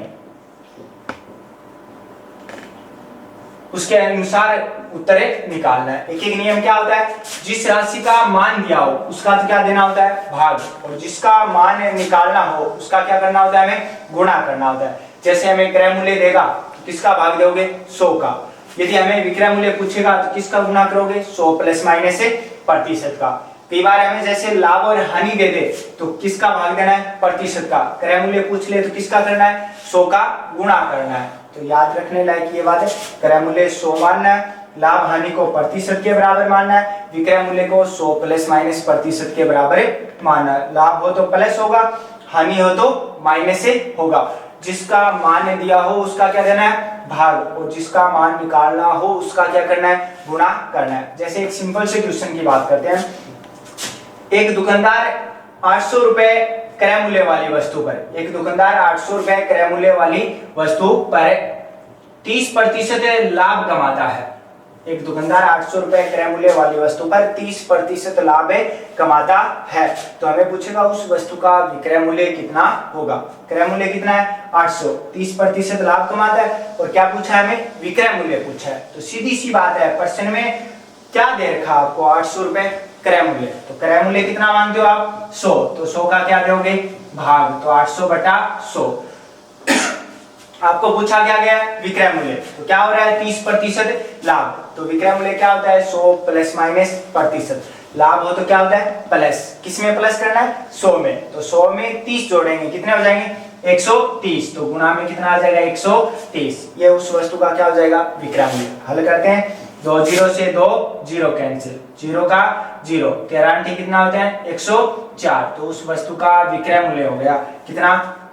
उसके अनुसार उत्तर निकालना है। एक एक नियम क्या होता है, जिस राशि का मान दिया हो उसका तो क्या देना होता है भाग, और जिसका मान निकालना हो उसका क्या करना होता है हमें गुणा करना होता है। जैसे हमें क्रय मूल्य देगा तो किसका भाग दोगे 100 का। यदि हमें विक्रय मूल्य पूछेगा तो किसका गुणा करोगे 100 प्लस माइनस से प्रतिशत का। कई बार हमें जैसे लाभ और हानि दे दे तो किसका भाग देना है प्रतिशत का। क्रय मूल्य पूछ ले तो किसका करना है 100 का गुणा करना है। तो याद रखने लायक ये बात है, क्रय मूल्य 100 मानना है, लाभ हानि को प्रतिशत के बराबर मानना है, विक्रय मूल्य को 100 प्लस माइनस प्रतिशत के बराबर मानना है। लाभ हो तो प्लस होगा, हानि हो तो माइनस से होगा। जिसका मान दिया हो उसका क्या देना है भाग, और जिसका मान निकालना हो उसका क्या करना है गुणा करना है। जैसे एक सिंपल से क्वेश्चन की बात करते हैं। एक दुकानदार 800 रुपए क्रय मूल्य वाली वस्तु पर, एक दुकानदार 800 रुपए क्रय मूल्य वाली वस्तु पर 30% लाभ कमाता है। एक दुकानदार 800 रुपए क्रय मूल्य वाली वस्तु पर 30% लाभ कमाता है, तो हमें पूछेगा उस वस्तु का विक्रय मूल्य कितना होगा। क्रय मूल्य कितना है 800, 30% लाभ कमाता है और क्या पूछा है हमें, विक्रय मूल्य पूछा है। तो सीधी सी बात है, प्रश्न में क्या दे रखा आपको, 800 रुपए क्रय मूल्य, तो क्रय मूल्य कितना मानते हो आप 100, तो 100 का क्या दोगे भाग, तो 800 बटा 100। आपको पूछा क्या गया है विक्रय मूल्य, तो क्या हो रहा है 30% लाभ, तो विक्रय मूल्य क्या होता है 100 प्लस माइनस प्रतिशत, लाभ हो तो क्या होता है प्लस, किसमें प्लस करना है 100 में, तो 100 में 30 जोड़ेंगे कितने हो जाएंगे 130, तो गुणा में कितना आ जाएगा 130, ये उस वस्तु का क्या हो जाएगा विक्रय मूल्य। हल करते हैं, 2 जीरो से 2 जीरो कैंसिल, जीरो का जीरो, 13 कितना होते हैं 104, तो उस वस्तु का विक्रय मूल्य हो गया कितना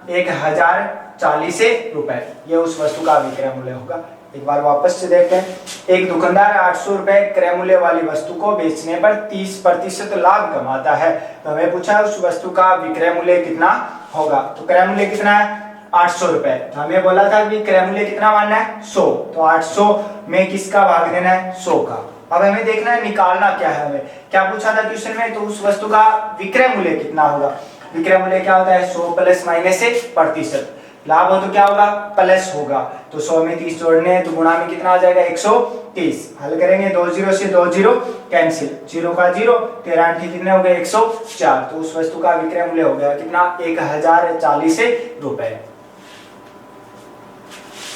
1040 रुपए, ये उस वस्तु का विक्रय मूल्य होगा। एक बार वापस से देखते हैं, एक दुकानदार 800 रुपए क्रय मूल्य वाली वस्तु को बेचने पर 30% लाभ कमाता है, तो हमें पूछा उस वस्तु का विक्रय मूल्य कितना होगा। तो क्रय मूल्य कितना है 800 रुपए, तो हमें बोला था कि क्रय मूल्य कितना मानना है 100, तो 800 में किसका भाग देना है 100 का। अब हमें देखना है निकालना क्या है, हमें क्या पूछा था क्वेश्चन में, तो उस वस्तु का विक्रय मूल्य कितना होगा। विक्रय मूल्य क्या होता है 100 प्लस माइनस प्रतिशत, लाभ हो तो क्या होगा प्लस होगा, तो 100 में 30 जोड़ने हैं तो गुणा में कितना आ जाएगा 130। हल करेंगे, 2 जीरो से 2 जीरो कैंसिल, जीरो का जीरो, 13 कितने हो गए 104, तो उस वस्तु का विक्रय मूल्य हो गया कितना 1040 रुपए।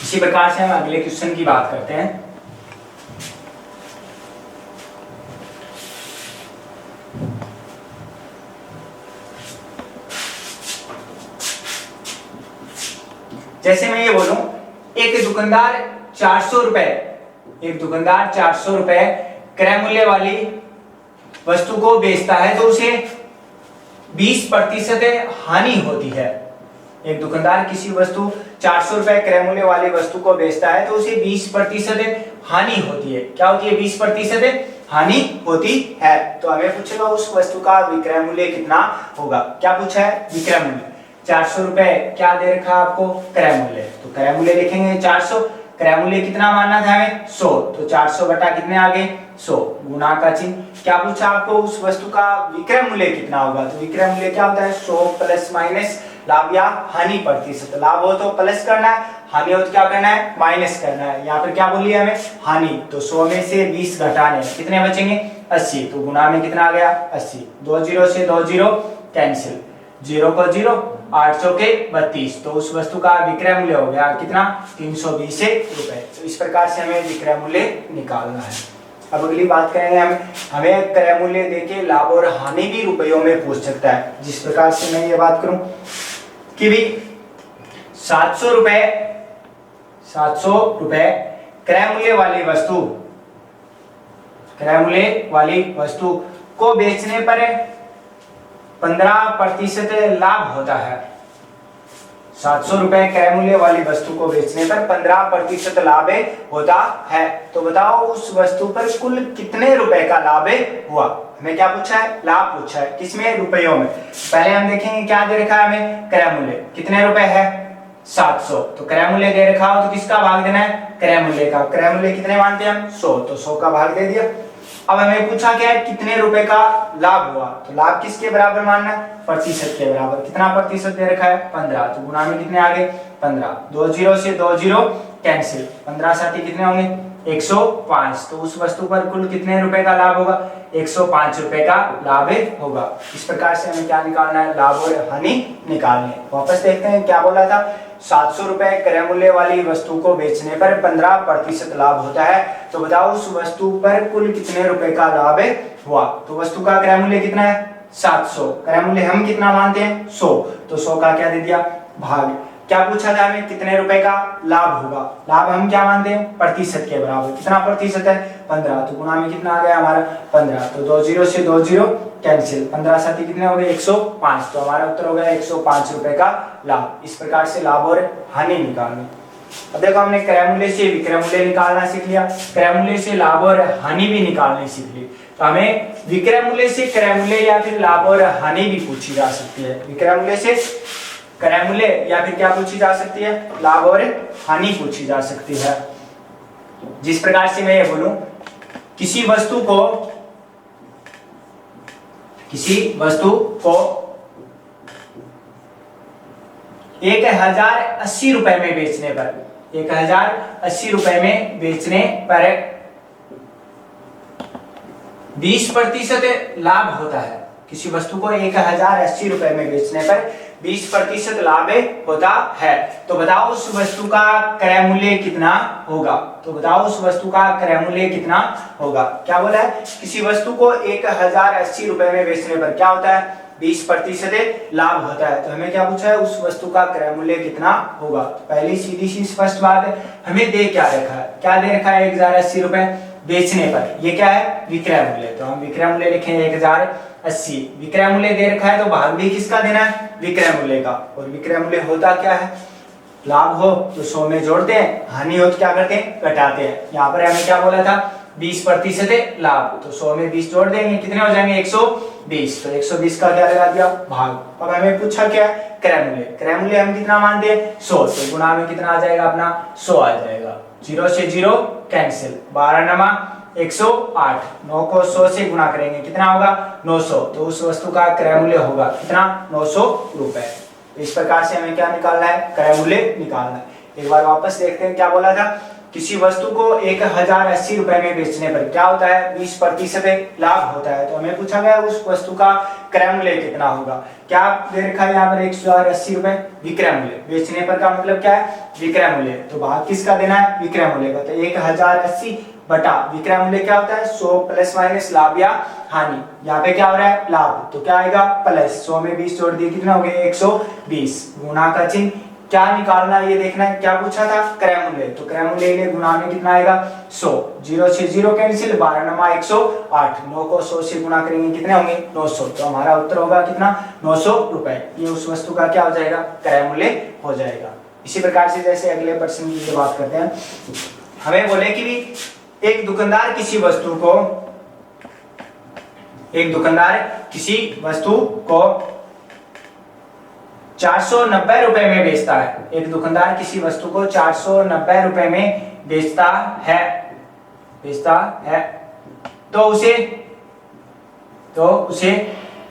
इसी प्रकार से हम अगले क्वेश्चन की बात करते हैं। जैसे मैं ये बोलूं, एक दुकानदार 400 रुपए क्रय मूल्य वाली वस्तु को बेचता है, तो उसे 20% हानि होती है। एक दुकानदार किसी वस्तु 400 रुपए क्रय मूल्य वाली वस्तु को बेचता है, तो उसे 20% हानि होती है। क्या होती है 20% हानि होती है, तो हमें पूछेगा उस वस्तु का विक्रय मूल्य कितना होगा। क्या पूछा है विक्रय मूल्य, 400 रुपए क्या दे रखा आपको क्रय मूल्य, तो क्रय मूल्य लिखेंगे 400, क्रय मूल्य कितना मानना था हमें 100, तो 400 बटा कितने आगे 100, गुणा का चिन्ह। क्या पूछा आपको उस वस्तु का विक्रय मूल्य कितना होगा, तो विक्रय मूल्य क्या होता है 100 प्लस माइनस लाभ या हानि प्रतिशत, लाभ हो तो प्लस करना है, हानि हो तो क्या करना है माइनस करना है। यहाँ पर क्या बोलिए हमें हानि, तो 100 में से 20 घटाने कितने बचेंगे 80, तो गुणा में कितना आ गया 80, 2 जीरो से 2 जीरो कैंसिल, जीरो को जीरो, 800 के 32, तो उस वस्तु का विक्रय मूल्य हो गया कितना 320 रुपए। तो इस प्रकार से हमें विक्रय मूल्य निकालना है। अब अगली बात करेंगे हमें क्रय मूल्य देके लाभ और हानि भी रुपयों में पूछ सकता है। जिस प्रकार से मैं ये बात करूं कि भी 700 रुपए क्रय मूल्य वाली वस्तु को बेचने पर 15% लाभ होता है। 700 रुपए क्रय मूल्य वाली वस्तु को बेचने पर 15% लाभ होता है, तो बताओ उस वस्तु पर कुल कितने रुपए का लाभ हुआ। हमें क्या पूछा है लाभ पूछा है, किसमें रुपयों में। पहले हम देखेंगे क्या दे रखा है हमें क्रय मूल्य कितने रुपए है 700, तो क्रय मूल्य दे रखा हो तो किसका भाग देना है क्रय मूल्य का। क्रय मूल्य कितने मानते हैं हम 100, तो 100 का भाग दे दिया। अब हमें पूछा क्या है कितने रुपए का लाभ हुआ, तो लाभ किसके बराबर मानना है प्रतिशत के बराबर। कितना प्रतिशत दे रखा है 15, तो गुणा में कितने आगे 15, 2 जीरो से 2 जीरो कैंसिल, 15 साथी कितने होंगे 105, तो उस वस्तु पर कुल कितने रुपए का लाभ होगा 105 रुपए का लाभ होगा। इस प्रकार से हमें क्या निकालना है लाभ और हानि निकालनी है। वापस देखते हैं क्या बोला था, 700 रुपए क्रय मूल्य वाली वस्तु को बेचने पर 15% लाभ होता है, तो बताओ उस वस्तु पर कुल कितने रुपए का लाभ हुआ। तो वस्तु का क्रय मूल्य कितना है 700, क्रय मूल्य हम कितना मानते हैं 100, तो 100 का क्या दे दिया भाग। क्या पूछा था हमें कितने रुपए का लाभ होगा, लाभ हम क्या मानते हैं प्रतिशत के बराबर। कितना प्रतिशत है 15, तो गुणा में कितना आ गया हमारा 15, तो 2 जीरो से 2 जीरो कैंसिल, 15 साथी कितने हो गए 105, तो हमारा उत्तर हो गया 105 रुपए का लाभ। इस प्रकार से लाभ और हानि निकालनी। अब देखो हमने क्रय मूल्य से विक्रय मूल्य निकालना सीख लिया, क्रय मूल्य से लाभ और हानि भी निकालनी सीख ली, तो हमें विक्रय मूल्य से क्रय मूल्य या फिर लाभ और हानि भी पूछी जा सकती है। विक्रय मूल्य से क्रय मूल्य या फिर क्या पूछी जा सकती है लाभ और हानि पूछी जा सकती है। जिस प्रकार से मैं ये बोलूं किसी वस्तु को 1080 रुपए में बेचने पर 1080 रुपए में बेचने पर 20% लाभ होता है। किसी वस्तु को 1080 रुपए में बेचने पर 20% लाभ होता है। तो बताओ उस वस्तु का क्रय मूल्य कितना होगा। तो बताओ उस वस्तु का क्रय मूल्य कितना होगा। क्या बोला है, किसी वस्तु को 1080 रुपए में बेचने पर क्या होता है, 20% लाभ होता है। तो हमें क्या पूछा है, उस वस्तु का क्रय मूल्य कितना होगा। तो पहली सीधी सी स्पष्ट बात है, हमें दे क्या रखा है, क्या दे रखा है 1080 रुपए बेचने पर, ये क्या है विक्रय मूल्य। तो हम विक्रय मूल्य लिखेंगे 1080। विक्रय मूल्य दे रखा है तो भाग भी किसका देना है, विक्रय मूल्य का। और विक्रय मूल्य होता क्या है, लाभ हो तो 100 में जोड़ते हैं, हानि हो तो क्या करते हैं, घटाते हैं। यहाँ पर हमें क्या बोला था, 20% लाभ, तो 100 में 20 जोड़ देंगे, कितने हो जाएंगे 120। तो 120 का क्या लगा दिया, भाग। अब हमें पूछा क्या है, क्रय मूल्य। क्रय मूल्य हम कितना मानते हैं, 100। तो गुणा में कितना आ जाएगा अपना, 100 आ जाएगा। 0 से 0 कैंसिल, 12 नमा 108, 9 को 100 से गुणा करेंगे, कितना होगा 900। तो उस वस्तु का क्रय मूल्य होगा कितना, 900 रुपए। इस प्रकार से हमें क्या निकालना है, क्रय मूल्य निकालना है। एक बार वापस देखते हैं क्या बोला था, किसी वस्तु को 1080 रुपए में बेचने पर क्या होता है, 20% लाभ होता है। तो हमें पूछा गया उस वस्तु का क्रय मूल्य कितना होगा। क्या दे रखा है यहाँ पर 1080 रुपए विक्रय मूल्य, बेचने पर का मतलब क्या है, विक्रय मूल्य। तो भाग किसका देना है, विक्रय मूल्य का। तो 1080 बटा विक्रय मूल्य क्या होता है, 100 प्लस माइनस लाभ या हानि। यहाँ पे क्या हो रहा है, लाभ, तो क्या आएगा प्लस, 100 में 20 जोड़ दिए, कितना हो गया 120। गुणा का चिन्ह क्या निकालना है, ये देखना है। क्या पूछा था, क्रय मूल्य। तो क्रय मूल्य के लिए गुणा में कितना आएगा 100, 0 से 0 कैंसिल, 12 नमा 108, 9 को 100 से गुणा करेंगे, कितने होंगे 900। तो हमारा उत्तर होगा कितना, 900 रुपए। ये उस वस्तु का क्या हो जाएगा, क्रय मूल्य हो जाएगा। इसी प्रकार से जैसे अगले प्रश्न की बात करते हैं, हमें बोले कि भी एक दुकानदार किसी वस्तु को 490 रुपए में बेचता है। एक दुकानदार किसी वस्तु को 490 रुपए में बेचता है तो उसे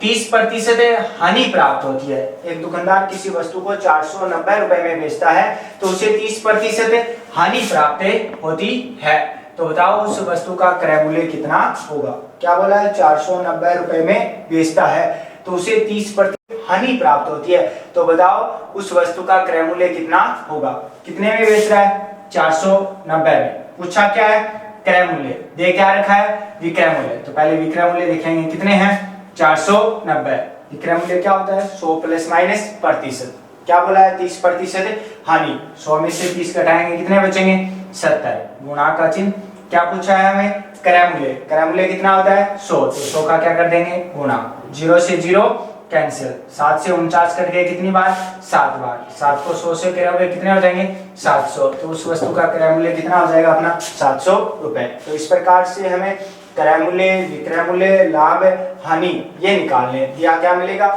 30% हानि प्राप्त होती है। एक दुकानदार किसी वस्तु को 490 रुपए में बेचता है तो उसे 30% हानि प्राप्त होती है। तो बताओ उस वस्तु का क्रय मूल्य कितना होगा। क्या बोला है, 490 रुपए में बेचता है तो उसे 30% हानि प्राप्त होती है। तो बताओ उस वस्तु का क्रय मूल्य कितना होगा। कितने में बेच रहा है, 490 में। पूछा क्या है, क्रय मूल्य। दे क्या रखा है, विक्रय मूल्य। तो पहले विक्रय मूल्य देखेंगे, कितने हैं 490। विक्रय मूल्य क्या होता है, 100 प्लस माइनस प्रतिशत। क्या बोला है, 30% हानि। 100 में से 30 घटाएंगे, कितने बचेंगे 70। गुणा का चिन्ह। क्या पूछा है हमें, क्रय मूल्य। क्रय मूल्य कितना होता है 100, तो 100 का क्या कर देंगे गुणा, 0 से 0 कैंसिल, 7 से 49 कट गए, कितनी बार 7 बार। 7 को 100 से करोगे, कितने हो जाएंगे 700। तो उस वस्तु का क्रय मूल्य कितना हो जाएगा अपना 700 रुपए। तो इस प्रकार से हमें क्रय मूल्य, विक्रय मूल्य, लाभ, हानि ये निकालने दिया। क्या मिलेगा,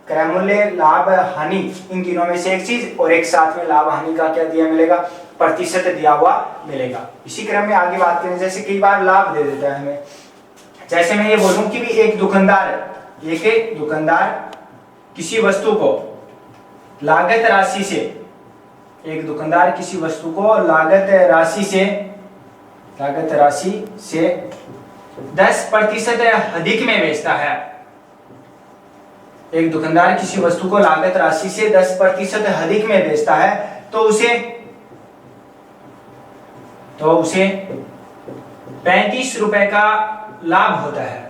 क्रय मूल्य, लाभ, हानि, इन तीनों में से एक चीज और एक साथ में लाभ हानि का क्या दिया मिलेगा, प्रतिशत दिया हुआ मिलेगा। इसी क्रम में आगे बात करें, जैसे कई बार लाभ दे देता है हमें। जैसे मैं ये बोलूं कि भी एक दुकानदार किसी वस्तु को लागत राशि से, एक दुकानदार किसी वस्तु को लागत राशि से 10% अधिक में बेचता है। एक दुकानदार किसी वस्तु को लागत राशि से 10% अधिक में बेचता है तो उसे 35 रुपए का लाभ होता है।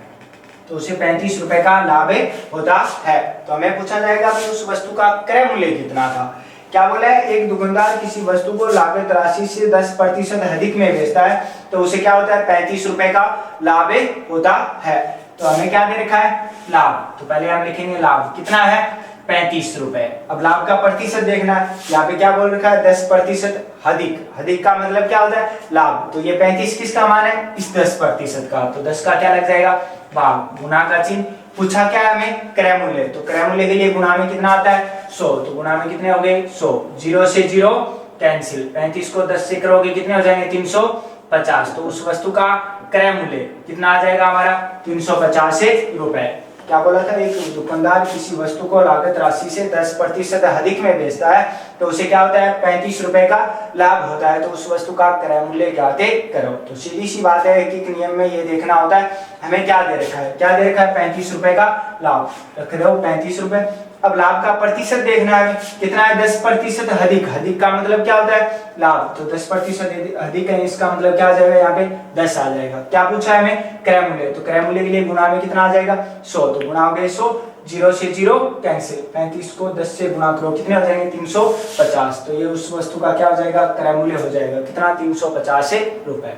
तो उसे 35 रुपए का लाभ होता है। तो हमें पूछा जाएगा कि उस वस्तु का क्रय मूल्य कितना था। क्या बोला है, एक दुकानदार किसी वस्तु को लागत राशि से 10% अधिक में बेचता है तो उसे क्या होता है 35 रुपए का लाभ होता है। तो हमें क्या दे रखा है, लाभ। तो पहले हम लिखेंगे लाभ कितना है 35 रुपए। अब लाभ का प्रतिशत देखना है, यहाँ पे क्या बोल रखा है 10% अधिक। अधिक का मतलब क्या होता है, लाभ। तो ये 35 किसका मान है, इस 10% का। तो 10 का क्या लग जाएगा, भाग। गुणा का चिन्ह। पूछा क्या है हमें, क्रय मूल्य। तो क्रय मूल्य के लिए गुणा में कितना आता है 100। तो गुणा में कितने हो गए 100, 0 से 0 कैंसिल, 35 को 10 से करोगे, कितने हो जाएंगे 350, तो उस वस्तु का क्रय मूल्य कितना आ जाएगा हमारा 350 रुपए। क्या बोला था, एक दुकानदार किसी वस्तु को लागत राशि से 10% अधिक में बेचता है तो उसे क्या होता है 35 रुपए का लाभ होता है, तो उस वस्तु का क्रय मूल्य ज्ञात करो। तो सीधी सी बात है कि नियम में ये देखना होता है हमें क्या दे रखा है, क्या दे रखा है 35 रुपए का लाभ, रख रहे हो 35 रुपए। अब लाभ का प्रतिशत देखना है कितना है 10% अधिक, अधिक का मतलब क्या होता है लाभ, तो 10% अधिक है इसका मतलब क्या आ जाएगा यहाँ पे 10 आ जाएगा। क्या पूछा है हमें क्रय मूल्य, तो क्रय मूल्य के लिए गुणा में कितना आ जाएगा 100, तो गुणा हो गया 100, 0 से 0 कैंसिल, 35 को 10 से गुणा करो कितने हो जाएंगे 350, तो ये उस वस्तु का क्या हो जाएगा क्रय मूल्य हो जाएगा कितना 350 रुपए।